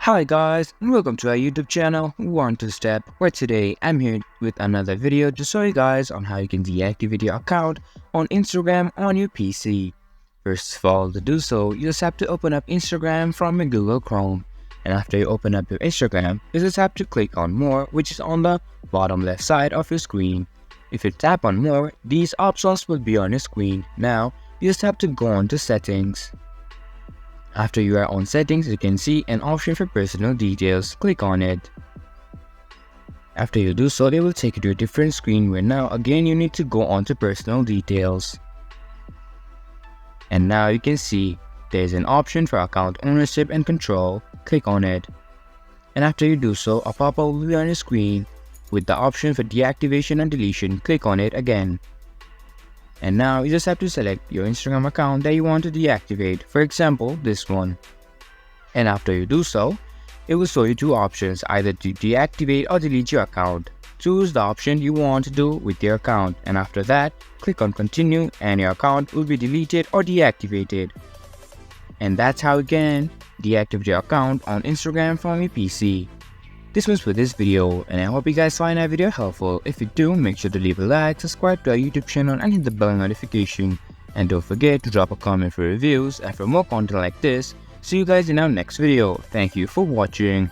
Hi guys, and welcome to our YouTube channel, Warrant Step, where today I'm here with another video to show you guys on how you can deactivate your account on Instagram on your PC. First of all, to do so, you just have to open up Instagram from your Google Chrome. And after you open up your Instagram, you just have to click on More, which is on the bottom left side of your screen. If you tap on More, these options will be on your screen. Now, you just have to go on to Settings. After you are on Settings, you can see an option for personal details. Click on it. After you do so, it will take you to a different screen where now again you need to go on to personal details. And now you can see there is an option for account ownership and control. Click on it. And after you do so, a pop-up will be on your screen with the option for deactivation and deletion. Click on it again. And now you just have to select your Instagram account that you want to deactivate, for example this one. And after you do so, it will show you two options, either to deactivate or delete your account. Choose the option you want to do with your account, and after that, click on continue and your account will be deleted or deactivated. And that's how you can deactivate your account on Instagram from your PC. This was for this video, and I hope you guys find that video helpful. If you do, make sure to leave a like, subscribe to our YouTube channel and hit the bell notification. And don't forget to drop a comment for reviews and for more content like this. See you guys in our next video. Thank you for watching.